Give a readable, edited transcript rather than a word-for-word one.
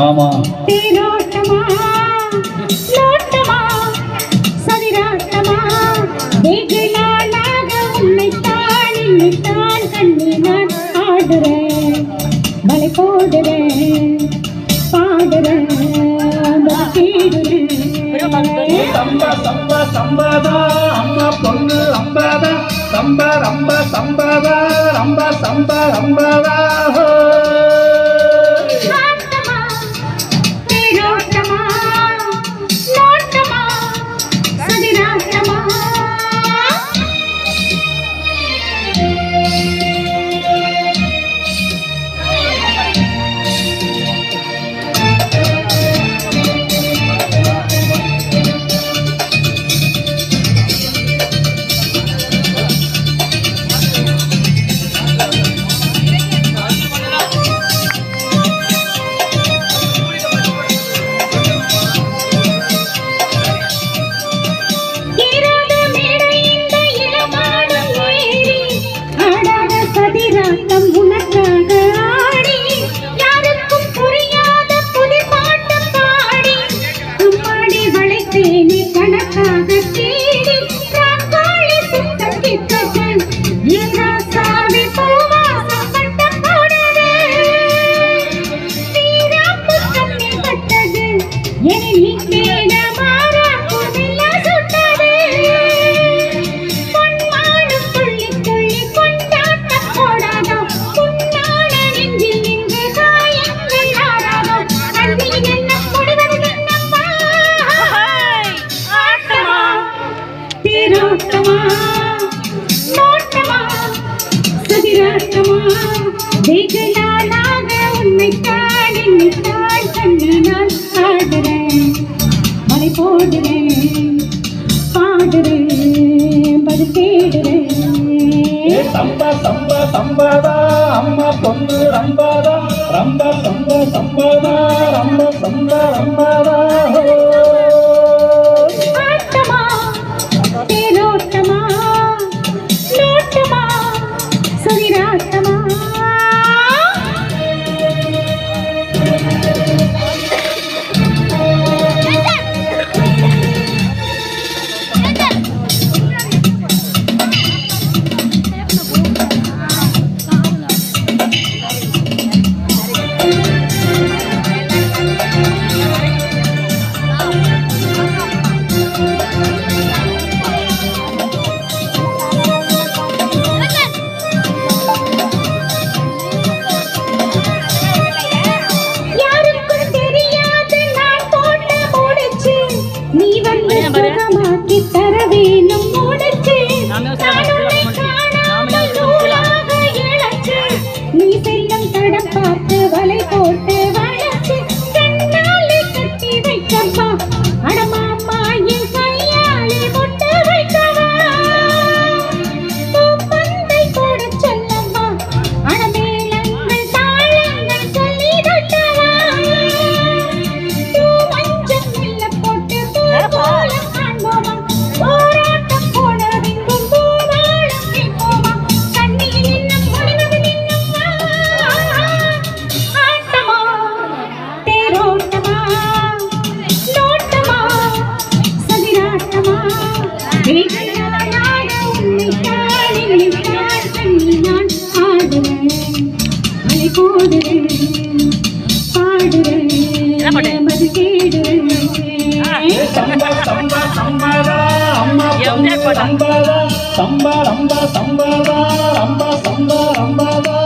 ஆமா தேரோட்டமா நோட்டமா சதிராட்டமா வெகு நாளாக உன்னைத்தான் இன்னைத்தான் கண்ணி நான் ஆடுறேன் மலை போடுறேன் பாடுறேன் சம்பா சம்பா சம்பாதா அம்மா பொண்ணு அம்பாதா சம்பா ரம்பா சம்பாதா ரம்பா சம்பா ரம்பாதா வெகு நாளாக உன்னைத்தான் இன்னைத்தான் கண்ணி நான் ஆடுறேன் மலை போடுறேன் பாடுறேன் பது தேடுறேன் சம்பா சம்பா சம்பாதா அம்மா பொண்ணு ரம்பாதா ரம்பா சம்பா சம்பாதா ரம்பா சம்பா ரம்பாதா ஆட்டமா தேரோட்டமா நோட்டமா சதிராட்டமா சுகமாக்கி தர வேணும் முடிச்சு நீ செல்லும் தடம் பார்த்து வலை போட்டு வளைச்சு கண்ணாலே கட்டி வைக்கப்பா அடமாமா என் கையாலே முட்டு வைக்கவா பந்தை போட சொல்லம்மா அடமேளங்கள் தாளங்கள் சொல்லி தட்டவா மஞ்சள் மெல்ல போட்டு போல காண்போமா போராட்டம் போட விங்கும் பூவாளம் கேட்போமா கண்ணில் இன்னும் முடிவது நின்னம்மா ஆட்டமா தேரோட்டமா நோட்டமா சதிராட்டமா வெகுநாளாக உன்னைத்தான் இன்னைத்தான் கண்ணி நான் ஆடுறேன் மலை போடுறேன் பாடுறேன் மது தேடுறேன் சம்பா சம்பா சம்பாதா அம்மா பொண்ணு ரம்பாதா சம்பா ரம்பா சம்பாதா ரம்பா சம்பா ரம்பாதா